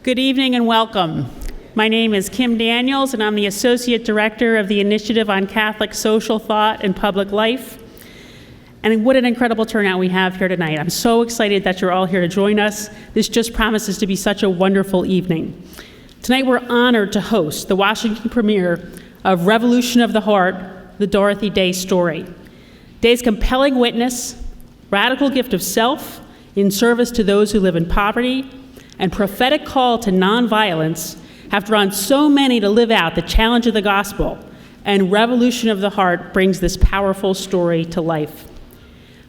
Good evening and welcome. My name is Kim Daniels, and I'm the Associate Director of the Initiative on Catholic Social Thought and Public Life. And what an incredible turnout we have here tonight. I'm so excited that you're all here to join us. This just promises to be such a wonderful evening. Tonight we're honored to host the Washington premiere of Revolution of the Heart, the Dorothy Day Story. Day's compelling witness, radical gift of self in service to those who live in poverty, and prophetic call to nonviolence have drawn so many to live out the challenge of the gospel, and Revolution of the Heart brings this powerful story to life.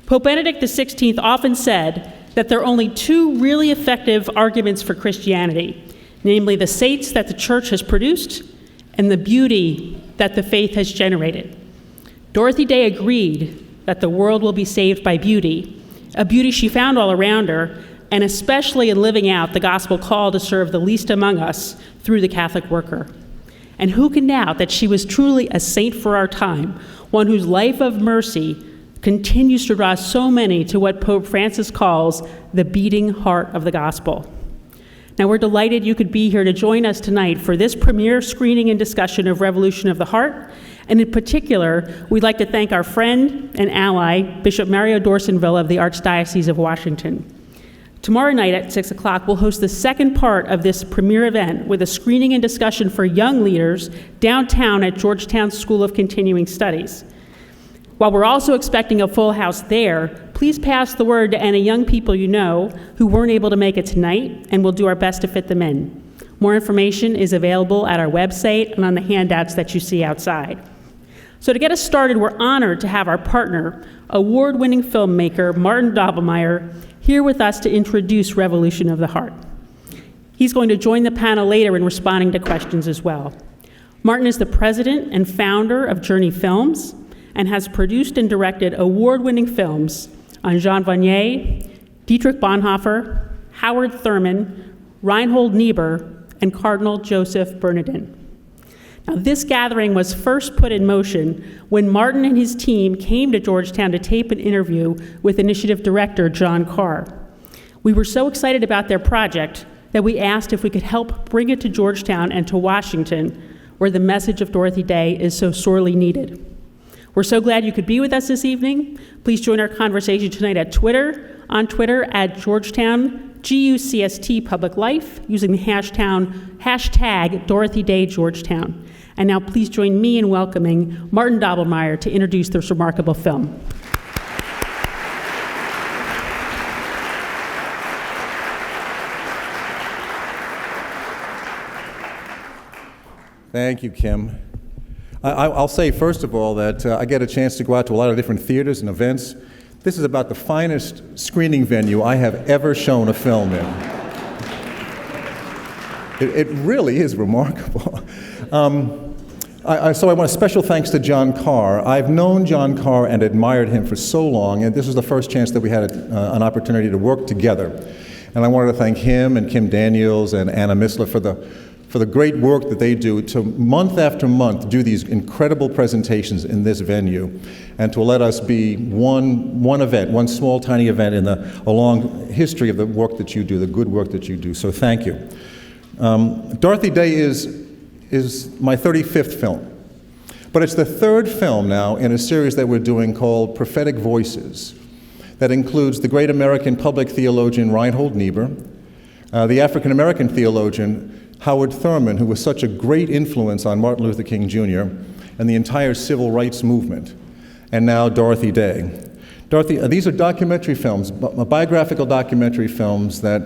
Pope Benedict XVI often said that there are only two really effective arguments for Christianity, namely the saints that the Church has produced and the beauty that the faith has generated. Dorothy Day agreed that the world will be saved by beauty, a beauty she found all around her, and especially in living out the gospel call to serve the least among us through the Catholic worker. And who can doubt that she was truly a saint for our time, one whose life of mercy continues to draw so many to what Pope Francis calls the beating heart of the gospel. Now, we're delighted you could be here to join us tonight for this premiere screening and discussion of Revolution of the Heart. And in particular, we'd like to thank our friend and ally, Bishop Mario Dorsonville of the Archdiocese of Washington. Tomorrow night at 6 o'clock, we'll host the second part of this premiere event with a screening and discussion for young leaders downtown at Georgetown School of Continuing Studies. While we're also expecting a full house there, please pass the word to any young people you know who weren't able to make it tonight, and we'll do our best to fit them in. More information is available at our website and on the handouts that you see outside. So to get us started, we're honored to have our partner, award-winning filmmaker Martin Doblmeier, here with us to introduce Revolution of the Heart. He's going to join the panel later in responding to questions as well. Martin is the president and founder of Journey Films and has produced and directed award-winning films on Jean Vanier, Dietrich Bonhoeffer, Howard Thurman, Reinhold Niebuhr, and Cardinal Joseph Bernardin. Now, this gathering was first put in motion when Martin and his team came to Georgetown to tape an interview with Initiative Director John Carr. We were so excited about their project that we asked if we could help bring it to Georgetown and to Washington, where the message of Dorothy Day is so sorely needed. We're so glad you could be with us this evening. Please join our conversation tonight on Twitter at Georgetown GUCST Public Life using the hashtag Dorothy Day Georgetown. And now please join me in welcoming Martin Doblmeier to introduce this remarkable film. Thank you, Kim. I'll say, first of all, that I get a chance to go out to a lot of different theaters and events. This is about the finest screening venue I have ever shown a film in. It really is remarkable. So I want a special thanks to John Carr. I've known John Carr and admired him for so long, and this was the first chance that we had an opportunity to work together. And I wanted to thank him and Kim Daniels and Anna Missler for the great work that they do to, month after month, do these incredible presentations in this venue, and to let us be one event, one small, tiny event in a long history of the work that you do, the good work that you do. So thank you. Dorothy Day is my 35th film, but it's the third film now in a series that we're doing called Prophetic Voices, that includes the great American public theologian Reinhold Niebuhr, the African-American theologian Howard Thurman, who was such a great influence on Martin Luther King Jr. and the entire civil rights movement, and now Dorothy Day. These are documentary films, biographical documentary films that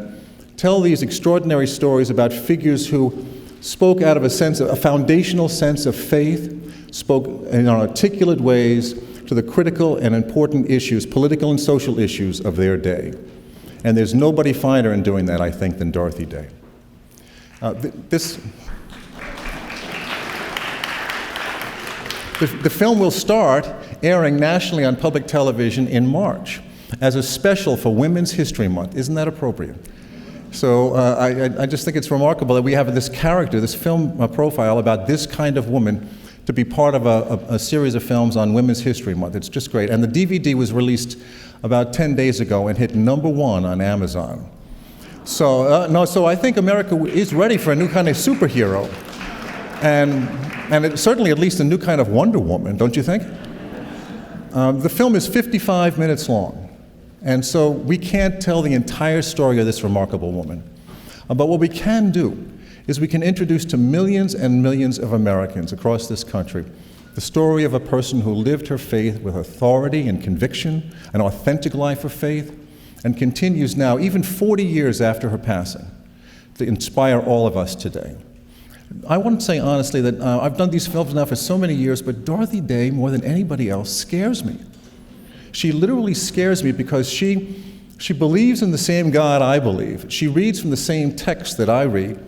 tell these extraordinary stories about figures who spoke out of a foundational sense of faith, spoke in articulate ways to the critical and important issues, political and social issues of their day. And there's nobody finer in doing that, I think, than Dorothy Day. The film will start airing nationally on public television in March as a special for Women's History Month. Isn't that appropriate? So I just think it's remarkable that we have this character, this film profile about this kind of woman to be part of a series of films on Women's History Month. It's just great. And the DVD was released about 10 days ago and hit #1 on Amazon. So I think America is ready for a new kind of superhero, and certainly at least a new kind of Wonder Woman, don't you think? The film is 55 minutes long, and so we can't tell the entire story of this remarkable woman. But what we can do is we can introduce to millions and millions of Americans across this country the story of a person who lived her faith with authority and conviction, an authentic life of faith, and continues now, even 40 years after her passing, to inspire all of us today. I want to say honestly that I've done these films now for so many years, but Dorothy Day, more than anybody else, scares me. She literally scares me because she believes in the same God I believe. She reads from the same text that I read.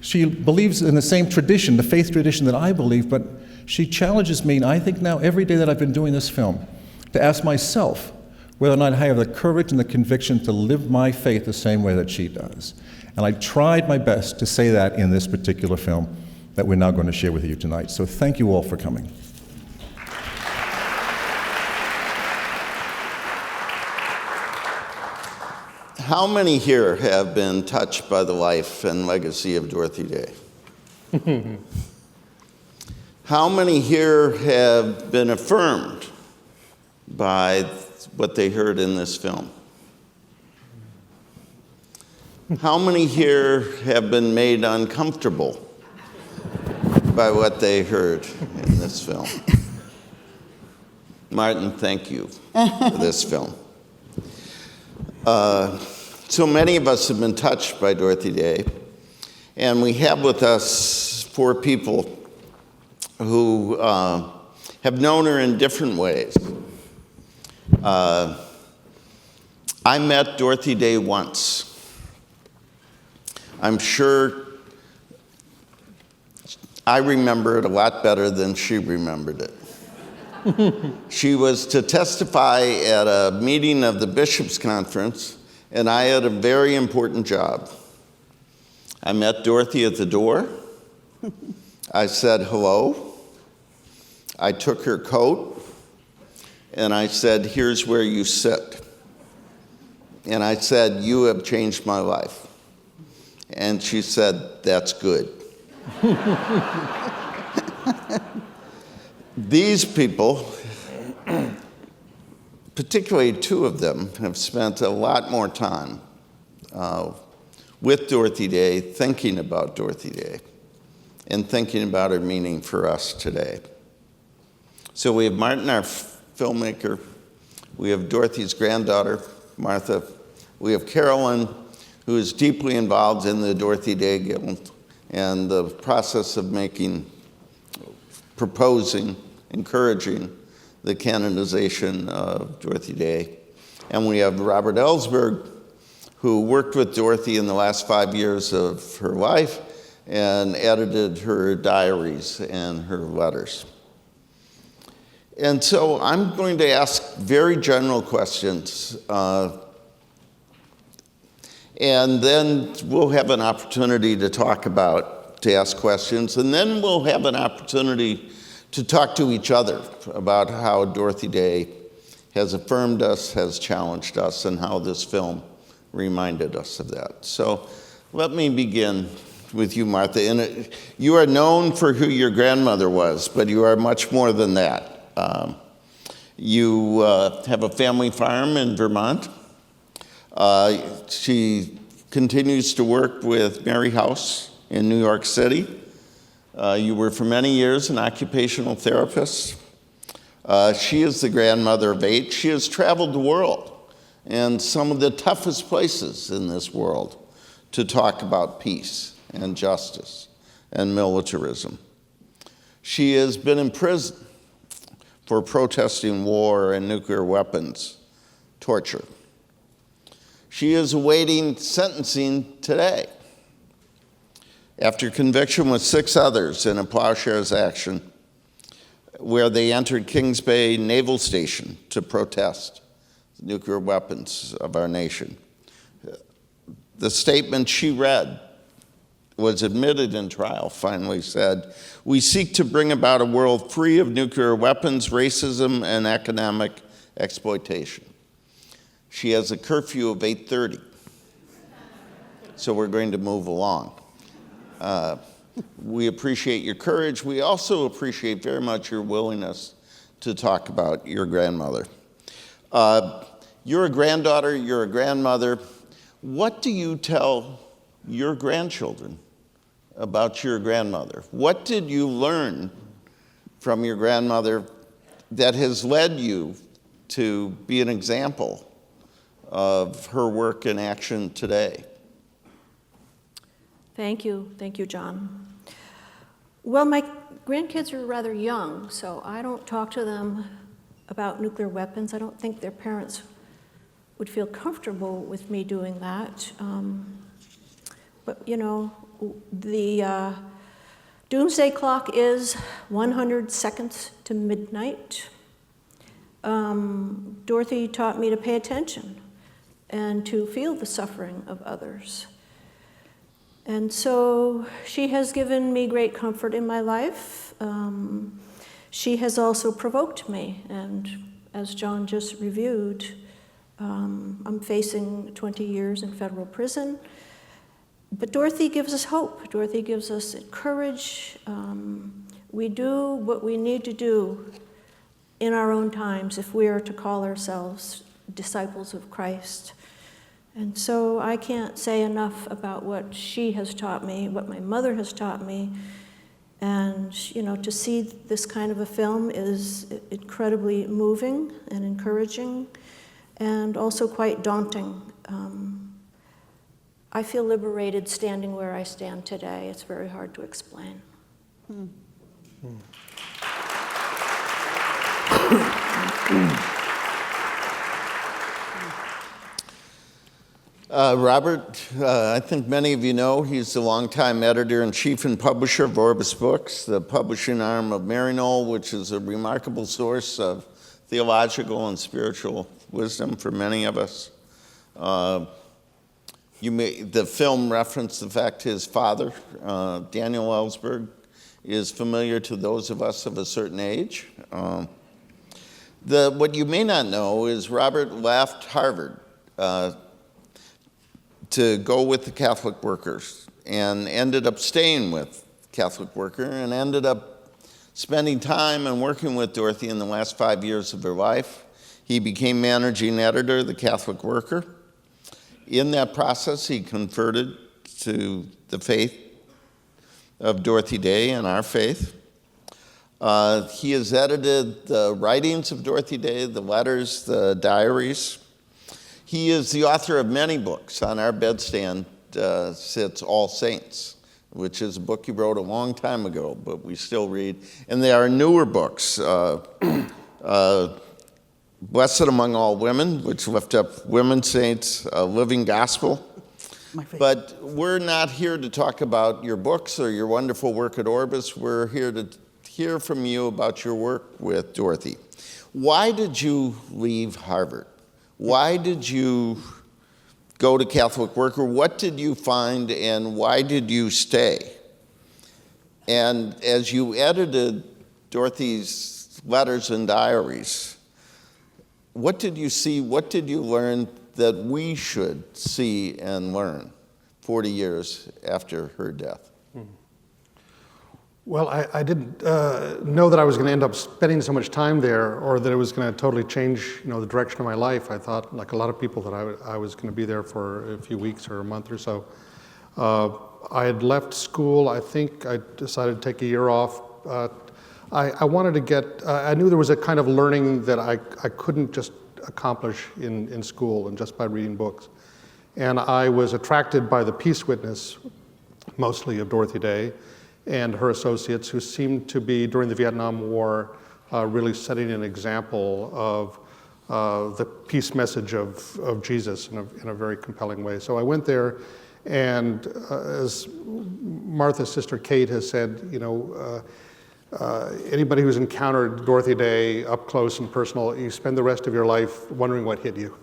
She believes in the same tradition, the faith tradition that I believe, but she challenges me, and I think now every day that I've been doing this film, to ask myself whether or not I have the courage and the conviction to live my faith the same way that she does. And I tried my best to say that in this particular film that we're now going to share with you tonight. So thank you all for coming. How many here have been touched by the life and legacy of Dorothy Day? How many here have been affirmed by what they heard in this film? How many here have been made uncomfortable by what they heard in this film? Martin, thank you for this film. So many of us have been touched by Dorothy Day, and we have with us 4 people who have known her in different ways. I met Dorothy Day once. I'm sure I remember it a lot better than she remembered it. She was to testify at a meeting of the Bishops' Conference, and I had a very important job. I met Dorothy at the door. I said hello. I took her coat, and I said, "Here's where you sit." And I said, "You have changed my life." And she said, "That's good." These people, particularly 2 of them, have spent a lot more time with Dorothy Day, thinking about Dorothy Day, and thinking about her meaning for us today. So we have Martin, our filmmaker. We have Dorothy's granddaughter, Martha. We have Carolyn, who is deeply involved in the Dorothy Day Guild and the process of proposing, encouraging the canonization of Dorothy Day. And we have Robert Ellsberg, who worked with Dorothy in the last 5 years of her life and edited her diaries and her letters. And so I'm going to ask very general questions, and then we'll have an opportunity to ask questions, and then we'll have an opportunity to talk to each other about how Dorothy Day has affirmed us, has challenged us, and how this film reminded us of that. So let me begin with you, Martha. And you are known for who your grandmother was, but you are much more than that. You have a family farm in Vermont. She continues to work with Mary House in New York City. You were for many years an occupational therapist. She is the grandmother of 8. She has traveled the world and some of the toughest places in this world to talk about peace and justice and militarism. She has been in prison for protesting war and nuclear weapons, torture. She is awaiting sentencing today after conviction with 6 others in a plowshares action where they entered Kings Bay Naval Station to protest the nuclear weapons of our nation. The statement she read was admitted in trial, finally said, "We seek to bring about a world free of nuclear weapons, racism, and economic exploitation." She has a curfew of 8:30. so we're going to move along. We appreciate your courage. We also appreciate very much your willingness to talk about your grandmother. You're a granddaughter, you're a grandmother. What do you tell your grandchildren about your grandmother? What did you learn from your grandmother that has led you to be an example of her work and action today? Thank you, John. Well, my grandkids are rather young, so I don't talk to them about nuclear weapons. I don't think their parents would feel comfortable with me doing that. But you know, the doomsday clock is 100 seconds to midnight. Dorothy taught me to pay attention and to feel the suffering of others. And so she has given me great comfort in my life. She has also provoked me, and as John just reviewed, I'm facing 20 years in federal prison. But Dorothy gives us hope. Dorothy gives us courage. We do what we need to do in our own times if we are to call ourselves disciples of Christ. And so I can't say enough about what she has taught me, what my mother has taught me. And, you know, to see this kind of a film is incredibly moving and encouraging and also quite daunting. I feel liberated standing where I stand today. It's very hard to explain. Robert, I think many of you know, he's the longtime editor-in-chief and publisher of Orbis Books, the publishing arm of Maryknoll, which is a remarkable source of theological and spiritual wisdom for many of us. The film referenced the fact his father, Daniel Ellsberg, is familiar to those of us of a certain age. What you may not know is Robert left Harvard to go with the Catholic workers and ended up staying with Catholic worker and ended up spending time and working with Dorothy in the last 5 years of her life. He became managing editor of the Catholic Worker. In that process, he converted to the faith of Dorothy Day and our faith. He has edited the writings of Dorothy Day, the letters, the diaries. He is the author of many books. On our bedstand sits All Saints, which is a book he wrote a long time ago, but we still read. And there are newer books, Blessed Among All Women, which lift up women saints, Living Gospel. But we're not here to talk about your books or your wonderful work at Orbis. We're here to hear from you about your work with Dorothy. Why did you leave Harvard? Why did you go to Catholic Worker? What did you find and why did you stay? And as you edited Dorothy's letters and diaries, what did you see, what did you learn that we should see and learn 40 years after her death? Well, I didn't know that I was going to end up spending so much time there, or that it was going to totally change, the direction of my life. I thought, like a lot of people, that I was going to be there for a few weeks or a month or so. I had left school. I think I decided to take a year off. I wanted to get. I knew there was a kind of learning that I couldn't just accomplish in school and just by reading books, and I was attracted by the peace witness, mostly of Dorothy Day, and her associates, who seemed to be, during the Vietnam War, really setting an example of the peace message of Jesus in a very compelling way. So I went there, and as Martha's sister Kate has said, anybody who's encountered Dorothy Day up close and personal, you spend the rest of your life wondering what hit you.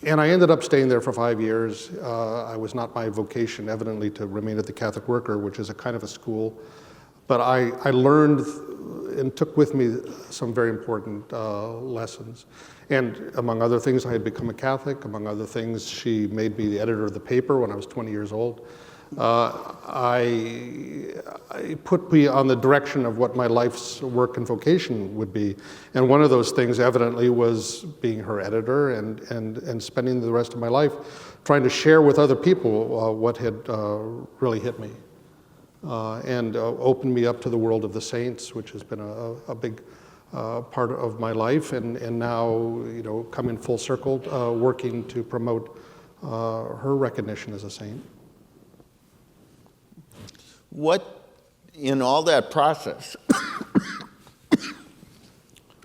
And I ended up staying there for 5 years. I was not my vocation, evidently, to remain at the Catholic Worker, which is a kind of a school. But I learned and took with me some very important lessons. And among other things, I had become a Catholic. Among other things, she made me the editor of the paper when I was 20 years old. I put me on the direction of what my life's work and vocation would be. And one of those things evidently was being her editor and spending the rest of my life trying to share with other people what had really hit me. And opened me up to the world of the saints, which has been a big part of my life, and now, coming full circle, working to promote her recognition as a saint. What, in all that process,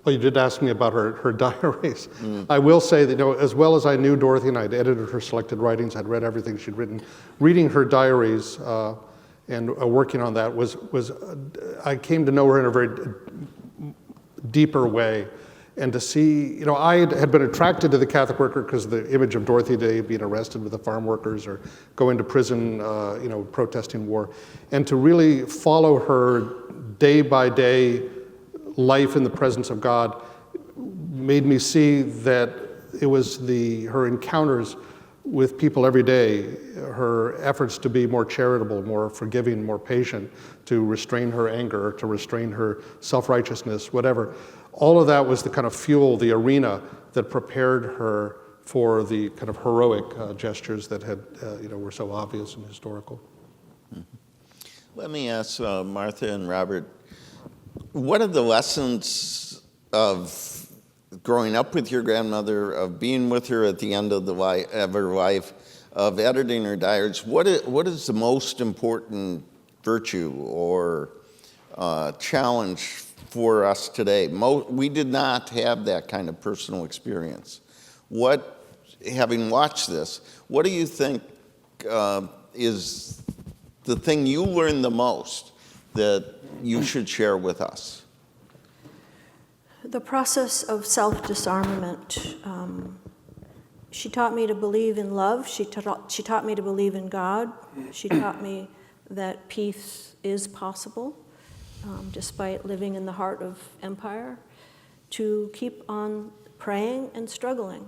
Well, you did ask me about her diaries. I will say that, as well as I knew Dorothy and I'd edited her selected writings, I'd read everything she'd written, reading her diaries and working on that I came to know her in a very deeper way. And to see, I had been attracted to the Catholic worker because of the image of Dorothy Day being arrested with the farm workers or going to prison, protesting war. And to really follow her day by day life in the presence of God made me see that it was her encounters with people every day, her efforts to be more charitable, more forgiving, more patient, to restrain her anger, to restrain her self-righteousness, whatever. All of that was the kind of fuel, the arena that prepared her for the kind of heroic gestures that were so obvious and historical. let me ask Martha and Robert, what are the lessons of growing up with your grandmother, of being with her at the end of her life, of editing her diaries? What is the most important virtue or challenge for us today? We did not have that kind of personal experience. Having watched this, what do you think is the thing you learned the most that you should share with us? The process of self-disarmament. She taught me to believe in love. She taught me to believe in God. She taught me that peace is possible, despite living in the heart of empire, to keep on praying and struggling.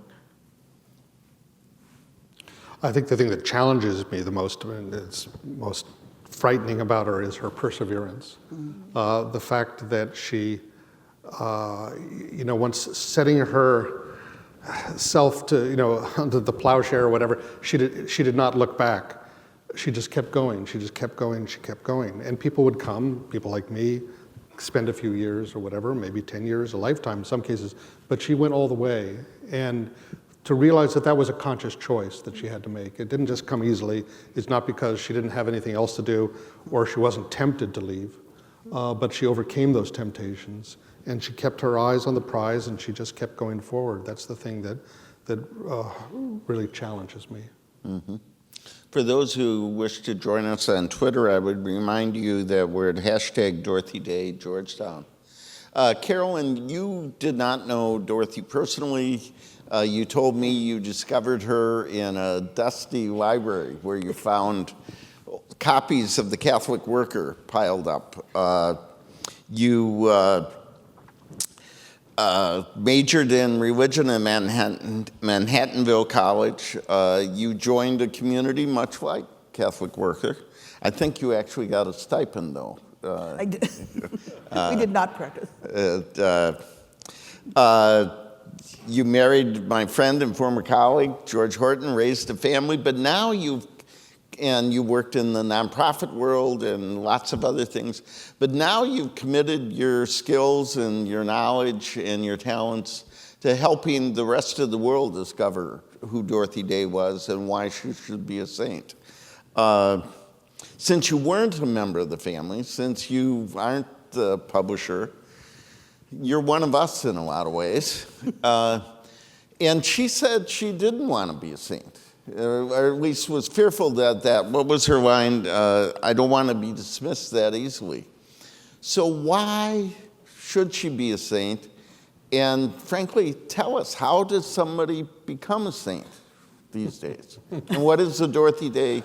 I think the thing that challenges me the most, and it's most frightening about her, is her perseverance. The fact that she, once setting herself to, onto the plowshare or whatever, she did not look back. She just kept going. She just kept going. She kept going. And people would come, people like me, spend a few years or whatever, maybe 10 years, a lifetime in some cases, but she went all the way. And to realize that that was a conscious choice that she had to make. It didn't just come easily. It's not because she didn't have anything else to do or she wasn't tempted to leave, but she overcame those temptations and she kept her eyes on the prize and she just kept going forward. That's the thing that really challenges me. Mm-hmm. For those who wish to join us on Twitter, I would remind you that we're at hashtag Dorothy Day Georgetown. Carolyn, you did not know Dorothy personally. You told me you discovered her in a dusty library where you found copies of The Catholic Worker piled up. You majored in religion at Manhattanville College. You joined a community much like Catholic Worker. I think you actually got a stipend, though. I did. We did not practice. You married my friend and former colleague, George Horton, raised a family, but now you worked in the nonprofit world and lots of other things, but now you've committed your skills and your knowledge and your talents to helping the rest of the world discover who Dorothy Day was and why she should be a saint. Since you weren't a member of the family, since you aren't the publisher, you're one of us in a lot of ways. And she said she didn't want to be a saint, or at least was fearful that what was her line? I don't want to be dismissed that easily. So why should she be a saint? And frankly, tell us, how does somebody become a saint these days? And what is the Dorothy Day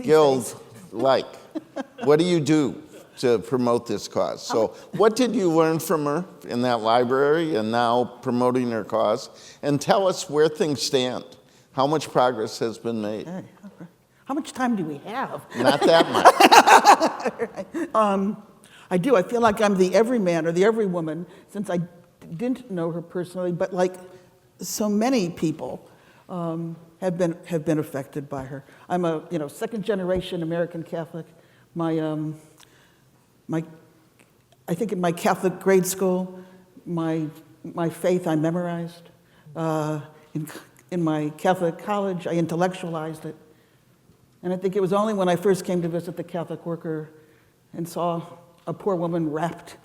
Guild like? What do you do to promote this cause. So what did you learn from her in that library and now promoting her cause? And tell us where things stand. How much progress has been made? Okay. How much time do we have? Not that much. I do. I feel like I'm the everyman or the everywoman, since I didn't know her personally, but like so many people have been affected by her. I'm a second generation American Catholic. I think in my Catholic grade school, my faith I memorized. In my Catholic college, I intellectualized it. And I think it was only when I first came to visit the Catholic worker and saw a poor woman wrapped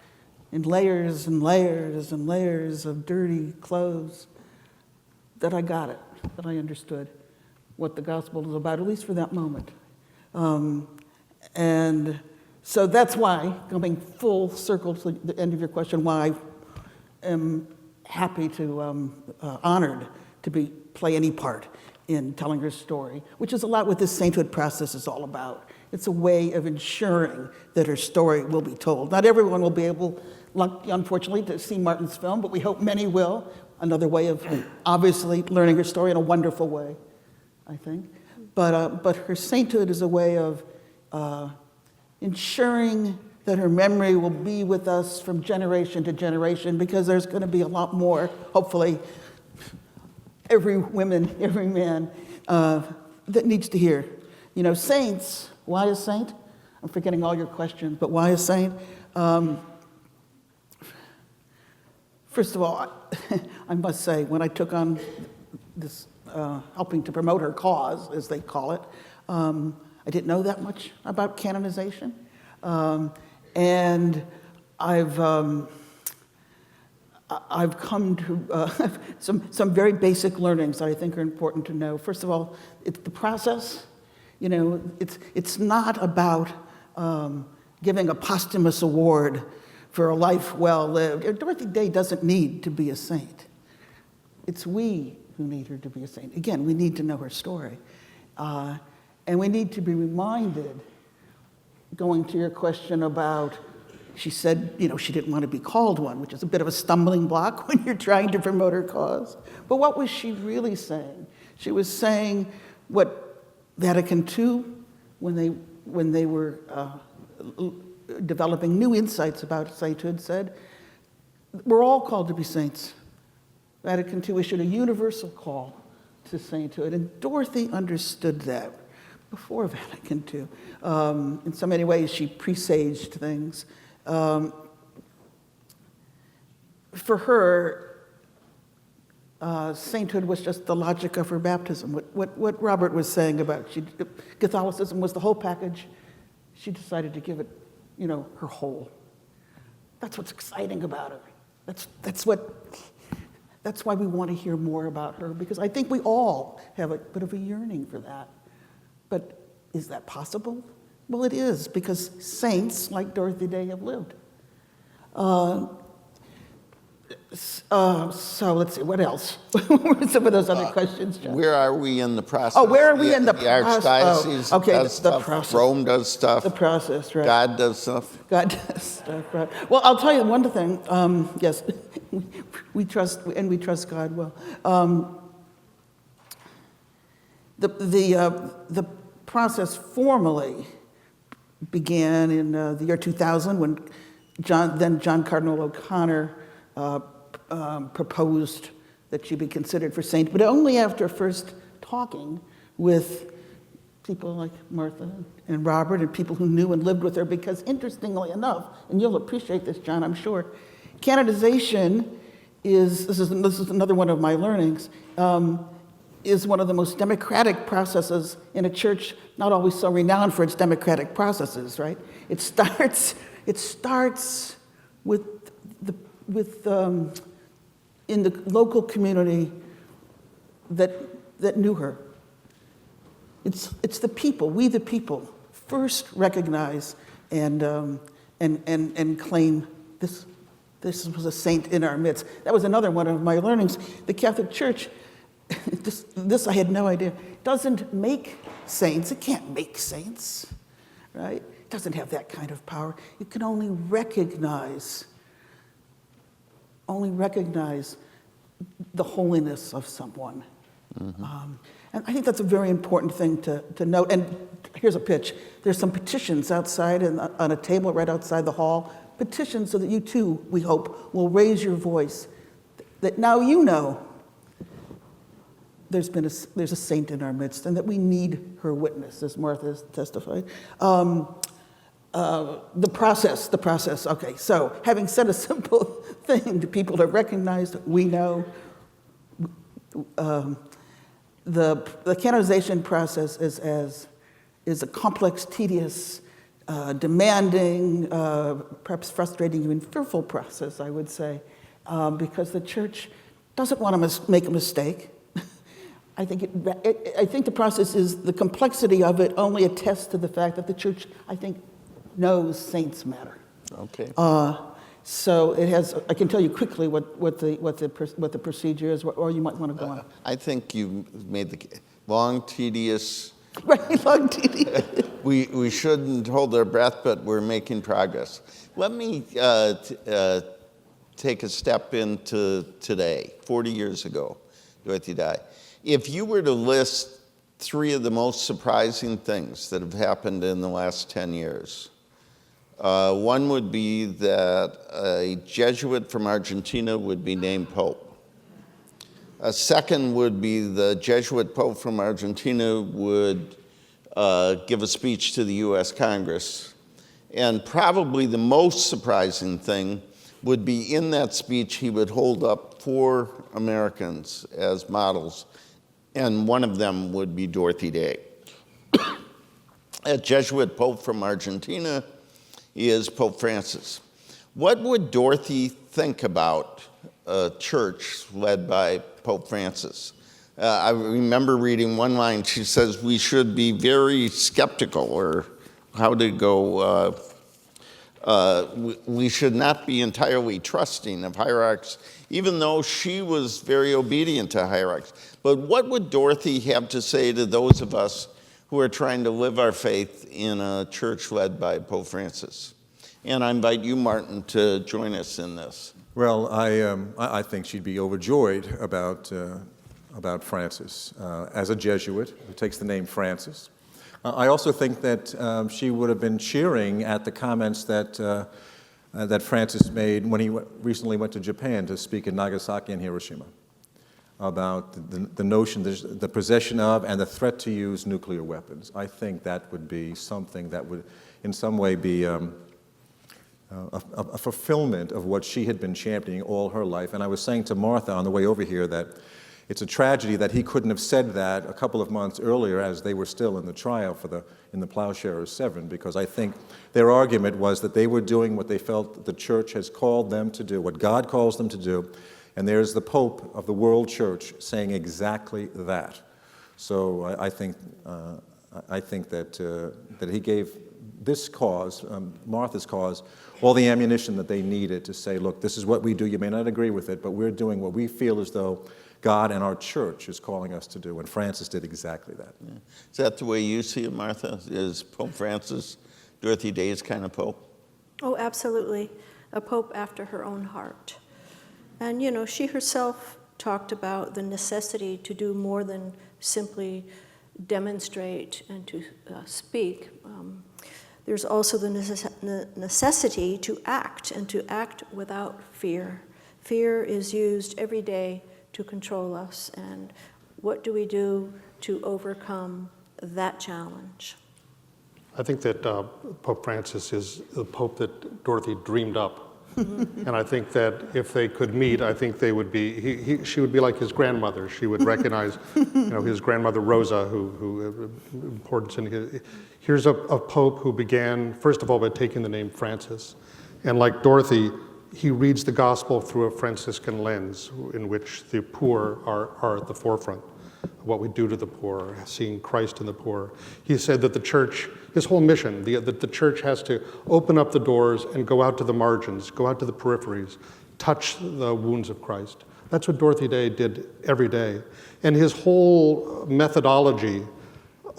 in layers and layers and layers of dirty clothes that I got it, that I understood what the gospel is about, at least for that moment. And so that's why, coming full circle to the end of your question, why I am happy to, honored to play any part in telling her story, which is a lot what this sainthood process is all about. It's a way of ensuring that her story will be told. Not everyone will be able, unfortunately, to see Martin's film, but we hope many will. Another way of obviously learning her story in a wonderful way, I think. But her sainthood is a way of ensuring that her memory will be with us from generation to generation, because there's going to be a lot more, hopefully, every woman, every man that needs to hear. Saints, why a saint? I'm forgetting all your questions, but why a saint? First of all, I must say, when I took on this, helping to promote her cause, as they call it, I didn't know that much about canonization. And I've come to some very basic learnings that I think are important to know. First of all, it's the process. It's not about giving a posthumous award for a life well lived. Dorothy Day doesn't need to be a saint. It's we who need her to be a saint. Again, we need to know her story. And we need to be reminded, going to your question about, she said, she didn't want to be called one, which is a bit of a stumbling block when you're trying to promote her cause. But what was she really saying? She was saying what Vatican II, when they were developing new insights about sainthood, said, we're all called to be saints. Vatican II issued a universal call to sainthood, and Dorothy understood that before Vatican II. In so many ways, she presaged things. For her, sainthood was just the logic of her baptism. What Robert was saying about Catholicism was the whole package. She decided to give it, her whole. That's what's exciting about her. That's why we want to hear more about her, because I think we all have a bit of a yearning for that. But is that possible? Well, it is, because saints like Dorothy Day have lived. So let's see, what else? What were some of those other questions, John? Where are we in the process? Oh, where are we in the The process? Archdiocese Oh, okay, does the stuff. process. Rome does stuff. The process, right. God does stuff. God does stuff, right. Well, I'll tell you one thing. Yes, we trust God well. The process formally began in the year 2000 when John Cardinal O'Connor proposed that she be considered for saint, but only after first talking with people like Martha and Robert and people who knew and lived with her, because interestingly enough, and you'll appreciate this, John, I'm sure, canonization this is another one of my learnings, is one of the most democratic processes in a church not always so renowned for its democratic processes, right? It starts with in the local community that knew her. It's the people, we the people, first recognize and claim this was a saint in our midst. That was another one of my learnings. The Catholic Church, this I had no idea, doesn't make saints. It can't make saints, right? It doesn't have that kind of power. It can only recognize the holiness of someone. And I think that's a very important thing to note. And here's a pitch. There's some petitions outside on a table right outside the hall. Petitions so that you too, we hope, will raise your voice. That now you know there's a saint in our midst and that we need her witness, as Martha has testified. The process. Okay, so having said a simple thing to people to recognize, we know, the canonization process is a complex, tedious, demanding, perhaps frustrating, even fearful process, I would say, because the church doesn't want to make a mistake. I think the process is, the complexity of it only attests to the fact that the church, I think, knows saints matter. Okay. So it has. I can tell you quickly what the procedure is, or you might want to go on. I think you made the long, tedious. Right, long tedious. We shouldn't hold our breath, but we're making progress. Let me take a step into today, 40 years ago, Dorothy died. If you were to list 3 of the most surprising things that have happened in the last 10 years, one would be that a Jesuit from Argentina would be named Pope. A second would be the Jesuit Pope from Argentina would give a speech to the U.S. Congress. And probably the most surprising thing would be in that speech he would hold up 4 Americans as models, and one of them would be Dorothy Day. A Jesuit Pope from Argentina is Pope Francis. What would Dorothy think about a church led by Pope Francis? I remember reading one line. She says, we should be very skeptical, or how did it go? We should not be entirely trusting of hierarchs, even though she was very obedient to hierarchs. But what would Dorothy have to say to those of us who are trying to live our faith in a church led by Pope Francis? And I invite you, Martin, to join us in this. Well, I think she'd be overjoyed about Francis. As a Jesuit who takes the name Francis. I also think that she would have been cheering at the comments that Francis made when he recently went to Japan to speak in Nagasaki and Hiroshima about the notion, the possession of and the threat to use nuclear weapons. I think that would be something that would in some way be a fulfillment of what she had been championing all her life. And I was saying to Martha on the way over here that it's a tragedy that he couldn't have said that a couple of months earlier as they were still in the trial in the Plowshares 7, because I think their argument was that they were doing what they felt the church has called them to do, what God calls them to do, and there's the Pope of the world church saying exactly that. So I think that he gave this cause, Martha's cause, all the ammunition that they needed to say, look, this is what we do. You may not agree with it, but we're doing what we feel as though God and our church is calling us to do. And Francis did exactly that. Yeah. Is that the way you see it, Martha? Is Pope Francis Dorothy Day's kind of pope? Oh, absolutely. A pope after her own heart. And, you know, she herself talked about the necessity to do more than simply demonstrate and to speak. There's also the necessity to act, and to act without fear. Fear is used every day to control us, and what do we do to overcome that challenge? I think that Pope Francis is the Pope that Dorothy dreamed up. And I think that if they could meet, I think they would be, she would be like his grandmother. She would recognize, his grandmother Rosa, who importance in his. Here's a Pope who began, first of all, by taking the name Francis. And like Dorothy, he reads the gospel through a Franciscan lens in which the poor are at the forefront of what we do to the poor, seeing Christ in the poor. He said that the church, his whole mission, that the church has to open up the doors and go out to the margins, go out to the peripheries, touch the wounds of Christ. That's what Dorothy Day did every day. And his whole methodology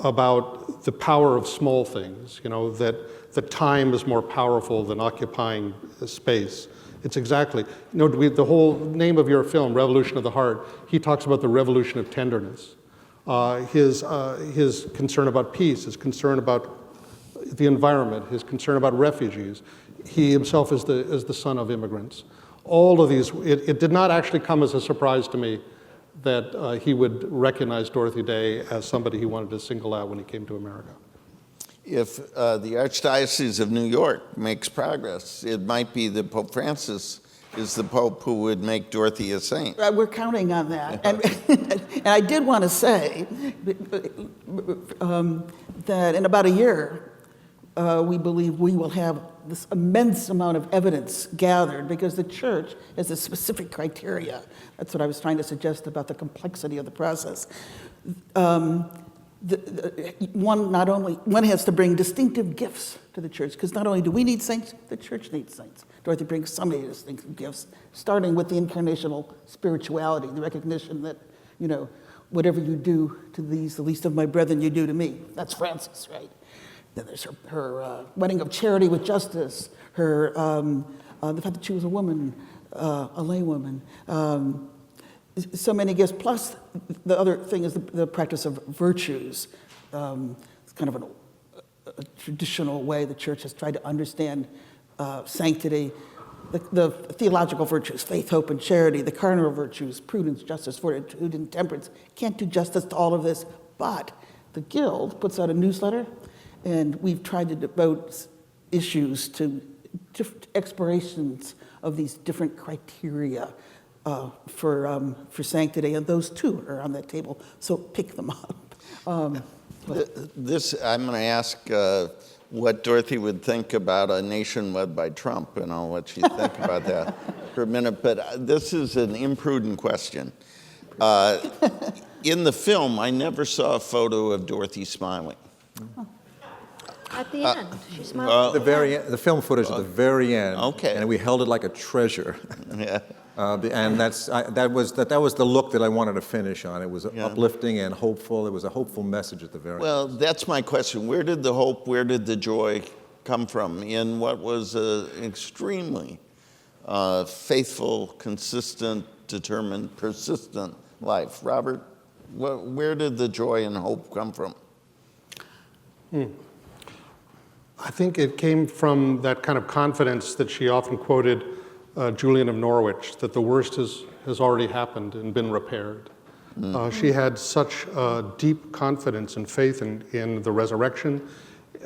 about the power of small things, that that time is more powerful than occupying space. It's exactly, the whole name of your film, Revolution of the Heart, he talks about the revolution of tenderness. His concern about peace, his concern about the environment, his concern about refugees. He himself is the son of immigrants. All of these, it did not actually come as a surprise to me that he would recognize Dorothy Day as somebody he wanted to single out when he came to America. If the Archdiocese of New York makes progress, it might be that Pope Francis is the Pope who would make Dorothy a saint. We're counting on that. And I did want to say that in about a year, we believe we will have this immense amount of evidence gathered because the church has a specific criteria. That's what I was trying to suggest about the complexity of the process. One has to bring distinctive gifts to the church, because not only do we need saints, the church needs saints. Dorothy brings so many distinctive gifts, starting with the incarnational spirituality, the recognition that, whatever you do to these, the least of my brethren, you do to me. That's Francis, right? Then there's her wedding of charity with justice, her the fact that she was a woman, a laywoman. So many gifts. Plus, the other thing is the practice of virtues. It's kind of a traditional way the church has tried to understand sanctity. The theological virtues, faith, hope, and charity. The cardinal virtues, prudence, justice, fortitude, and temperance. Can't do justice to all of this, but the Guild puts out a newsletter, and we've tried to devote issues to different explorations of these different criteria for sanctity, and those too are on that table. So pick them up. I'm going to ask what Dorothy would think about a nation led by Trump, and I'll let you think about that for a minute. But this is an imprudent question. In the film, I never saw a photo of Dorothy smiling. At the end, she smiled. The film footage at the very end. Okay. And we held it like a treasure. Yeah. And that was the look that I wanted to finish on. It was uplifting and hopeful. It was a hopeful message at the very end. Well, that's my question. Where did the hope, where did the joy come from in what was an extremely faithful, consistent, determined, persistent life? Robert, where did the joy and hope come from? I think it came from that kind of confidence that she often quoted Julian of Norwich, that the worst has already happened and been repaired. She had such deep confidence and faith in the resurrection.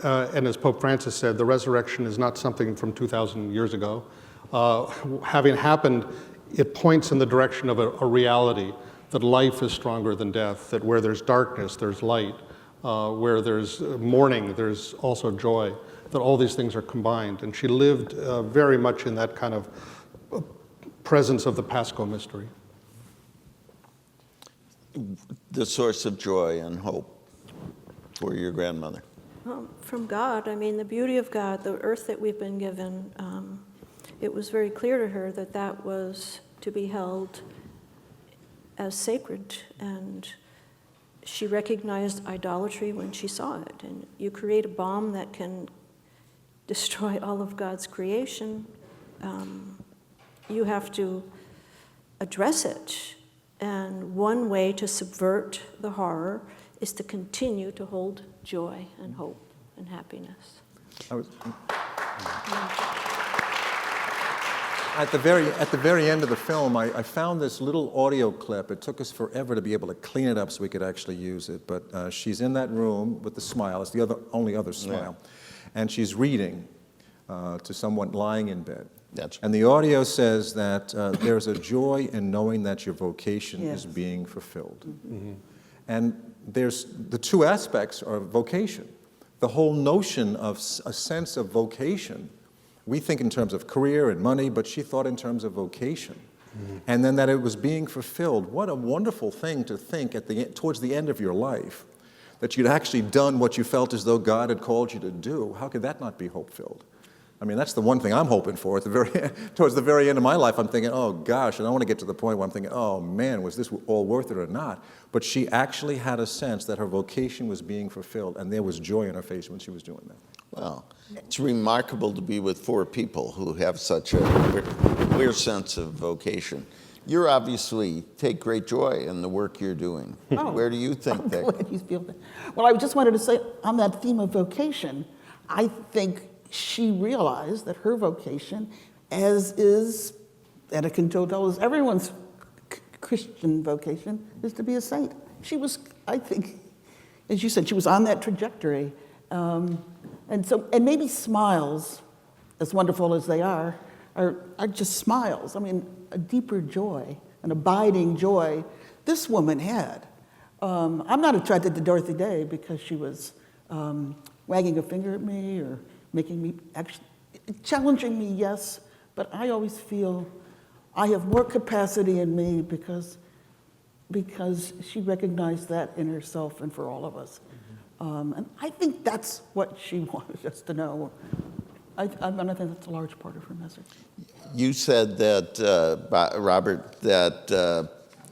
And as Pope Francis said, the resurrection is not something from 2,000 years ago. Having happened, it points in the direction of a reality that life is stronger than death, that where there's darkness, there's light. Where there's mourning, there's also joy, that all these things are combined. And she lived very much in that kind of presence of the Paschal mystery. The source of joy and hope for your grandmother? From God. I mean, the beauty of God, the earth that we've been given, it was very clear to her that that was to be held as sacred, and she recognized idolatry when she saw it. And you create a bomb that can destroy all of God's creation, you have to address it. And one way to subvert the horror is to continue to hold joy and hope and happiness. At the very end of the film, I found this little audio clip. It took us forever to be able to clean it up so we could actually use it. But she's in that room with the smile. It's the only other smile. Yeah. And she's reading to someone lying in bed. That's and the audio says that there's a joy in knowing that your vocation Yes. is being fulfilled. Mm-hmm. And there's the two aspects are vocation. The whole notion of a sense of vocation. We think in terms of career and money, but she thought in terms of vocation. Mm-hmm. And then that it was being fulfilled. What a wonderful thing to think towards the end of your life, that you'd actually done what you felt as though God had called you to do. How could that not be hope-filled? I mean, that's the one thing I'm hoping for. Towards the very end of my life, I'm thinking, oh gosh, and I want to get to the point where I'm thinking, oh man, was this all worth it or not? But she actually had a sense that her vocation was being fulfilled, and there was joy in her face when she was doing that. Well, it's remarkable to be with 4 people who have such a clear sense of vocation. You obviously take great joy in the work you're doing. Oh, Where do you think I'm that? glad you feel that. Well, I just wanted to say, on that theme of vocation, I think she realized that her vocation, as is, and it can tell as everyone's Christian vocation, is to be a saint. She was, I think, as you said, she was on that trajectory. And maybe smiles, as wonderful as they are just smiles. I mean, a deeper joy, an abiding joy this woman had. I'm not attracted to Dorothy Day because she was wagging a finger at me or making me, actually, challenging me, yes, but I always feel I have more capacity in me because she recognized that in herself and for all of us. And I think that's what she wanted us to know. And I think that's a large part of her message. You said that, Robert, that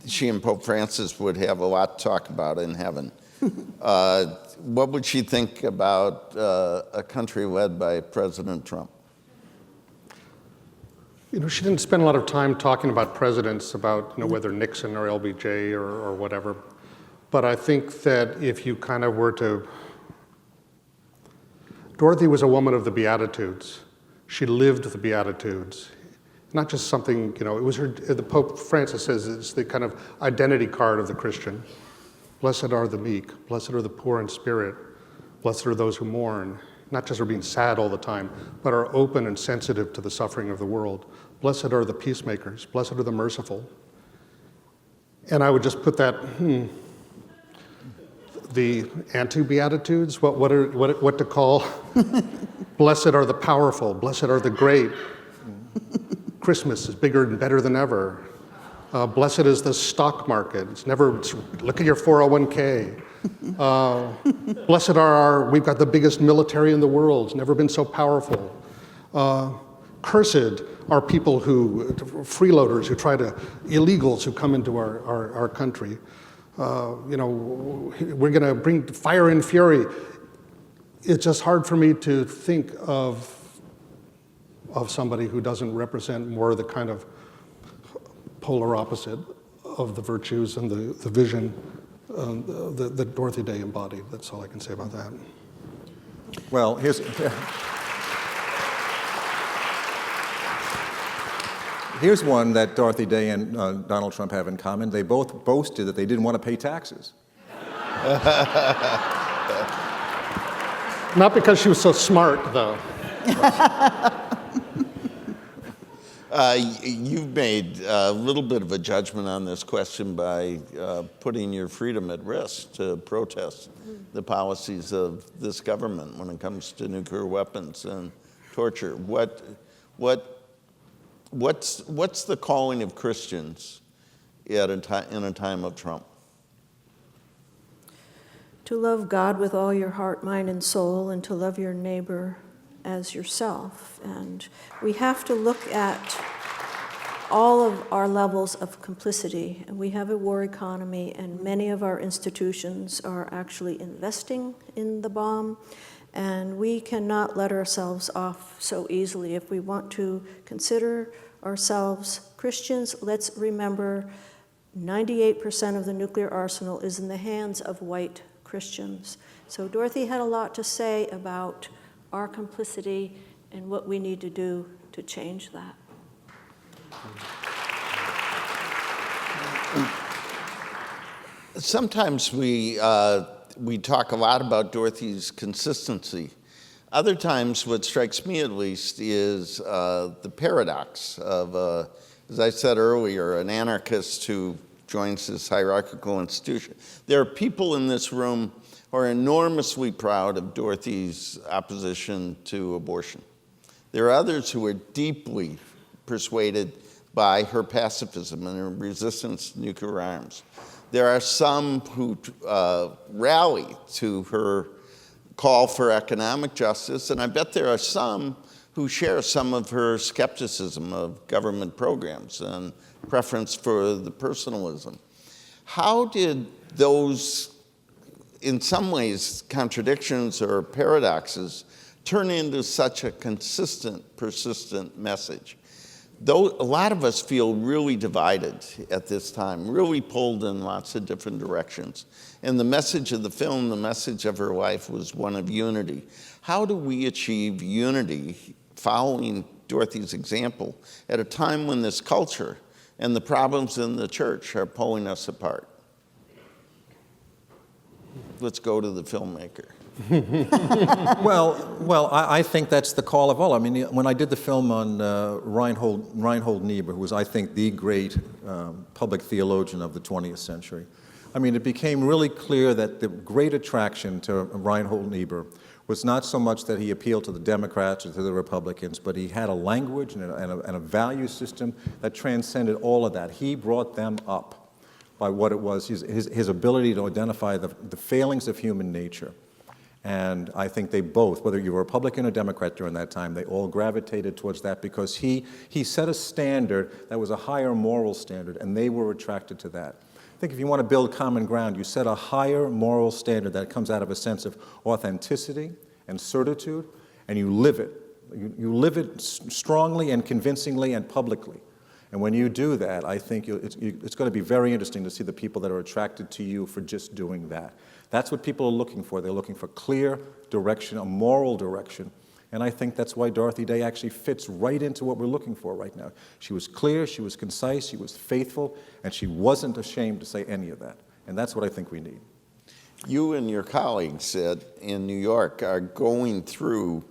she and Pope Francis would have a lot to talk about in heaven. What would she think about a country led by President Trump? You know, she didn't spend a lot of time talking about presidents, about whether Nixon or LBJ or whatever. But I think that if you kind of were to, Dorothy was a woman of the Beatitudes. She lived the Beatitudes. Not just something, it was her, the Pope Francis says it's the kind of identity card of the Christian. Blessed are the meek, blessed are the poor in spirit, blessed are those who mourn, not just are being sad all the time, but are open and sensitive to the suffering of the world. Blessed are the peacemakers, blessed are the merciful. And I would just put that, the anti-beatitudes, what to call, blessed are the powerful, blessed are the great. Christmas is bigger and better than ever. Blessed is the stock market. Look at your 401k. Blessed we've got the biggest military in the world. It's never been so powerful. Cursed are people freeloaders who illegals who come into our country. We're going to bring fire and fury. It's just hard for me to think of somebody who doesn't represent more the kind of polar opposite of the virtues and the vision that Dorothy Day embodied. That's all I can say about that. Well, here's one that Dorothy Day and Donald Trump have in common. They both boasted that they didn't want to pay taxes. Not because she was so smart, though. You've made a little bit of a judgment on this question by putting your freedom at risk to protest the policies of this government when it comes to nuclear weapons and torture. What's the calling of Christians in a time of Trump? To love God with all your heart, mind, and soul, and to love your neighbor as yourself. And we have to look at all of our levels of complicity. And we have a war economy, and many of our institutions are actually investing in the bomb. And we cannot let ourselves off so easily. If we want to consider ourselves Christians, let's remember 98% of the nuclear arsenal is in the hands of white Christians. So Dorothy had a lot to say about our complicity and what we need to do to change that. Sometimes we talk a lot about Dorothy's consistency. Other times, what strikes me at least is the paradox of, as I said earlier, an anarchist who joins this hierarchical institution. There are people in this room who are enormously proud of Dorothy's opposition to abortion. There are others who are deeply persuaded by her pacifism and her resistance to nuclear arms. There are some who rally to her call for economic justice, and I bet there are some who share some of her skepticism of government programs and preference for the personalism. How did those, in some ways, contradictions or paradoxes turn into such a consistent, persistent message? Though a lot of us feel really divided at this time, really pulled in lots of different directions. And the message of the film, the message of her life, was one of unity. How do we achieve unity following Dorothy's example at a time when this culture and the problems in the church are pulling us apart? Let's go to the filmmaker. Well, I think that's the call of all. I mean, when I did the film on Reinhold Niebuhr, who was, I think, the great public theologian of the 20th century, I mean, it became really clear that the great attraction to Reinhold Niebuhr was not so much that he appealed to the Democrats or to the Republicans, but he had a language and a value system that transcended all of that. He brought them up by what it was, his ability to identify the failings of human nature. And I think they both, whether you were Republican or Democrat during that time, they all gravitated towards that because he set a standard that was a higher moral standard, and they were attracted to that. I think if you want to build common ground, you set a higher moral standard that comes out of a sense of authenticity and certitude, and you live it. You live it strongly and convincingly and publicly. And when you do that, I think it's going to be very interesting to see the people that are attracted to you for just doing that. That's what people are looking for. They're looking for clear direction, a moral direction. And I think that's why Dorothy Day actually fits right into what we're looking for right now. She was clear, she was concise, she was faithful, and she wasn't ashamed to say any of that. And that's what I think we need. You and your colleagues in New York are going through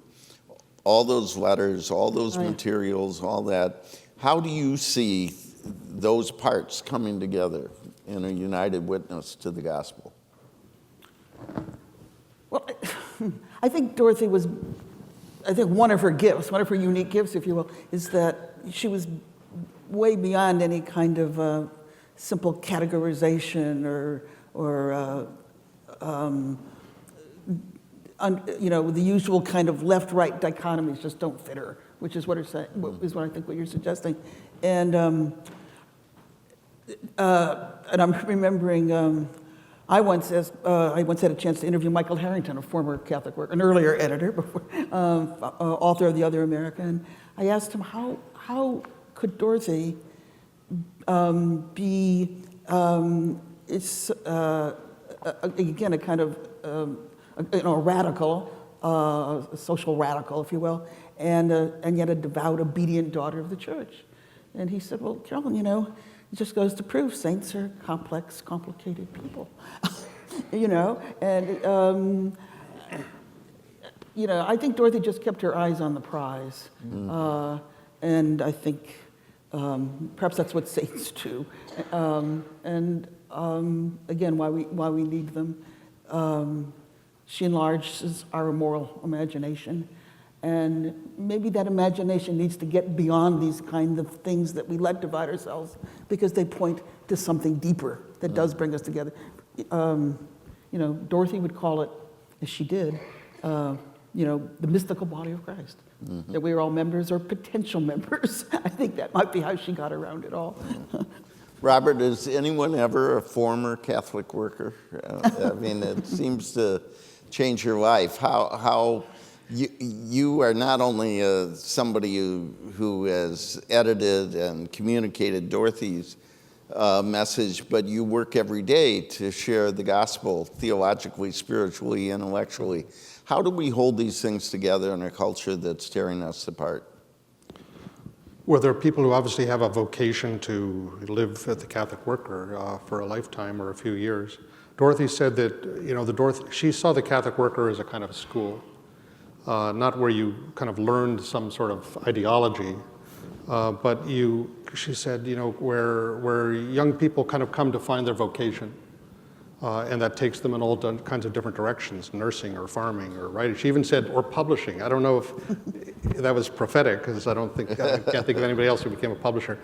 all those letters, all those materials, all that. How do you see those parts coming together in a united witness to the gospel? Well, I think Dorothy was, I think one of her gifts, one of her unique gifts, if you will, is that she was way beyond any kind of simple categorization or the usual kind of left-right dichotomies just don't fit her, which is what what I think what you're suggesting. And I'm remembering I once had a chance to interview Michael Harrington, a former Catholic worker, an earlier editor, before, author of The Other America. And I asked him how could Dorothy be again a kind of a radical, social radical, if you will, and yet a devout, obedient daughter of the church. And he said, "Well, Carolyn, it just goes to prove saints are complex, complicated people." And I think Dorothy just kept her eyes on the prize, and I think perhaps that's what saints do. Again, why we need them. She enlarges our moral imagination, and maybe that imagination needs to get beyond these kind of things that we let divide ourselves, because they point to something deeper that does bring us together. Dorothy would call it, as she did, the mystical body of Christ. That we are all members or potential members. I think that might be how she got around it all. Robert, is anyone ever a former Catholic worker? I mean, it seems to change your life. How you are not only somebody who has edited and communicated Dorothy's message, but you work every day to share the gospel theologically, spiritually, intellectually. How do we hold these things together in a culture that's tearing us apart? Well, there are people who obviously have a vocation to live as the Catholic worker for a lifetime or a few years. Dorothy said that, she saw the Catholic worker as a kind of school, not where you kind of learned some sort of ideology, but she said, where young people kind of come to find their vocation, and that takes them in all kinds of different directions, nursing or farming or writing. She even said, or publishing. I don't know if that was prophetic, because I can't think of anybody else who became a publisher.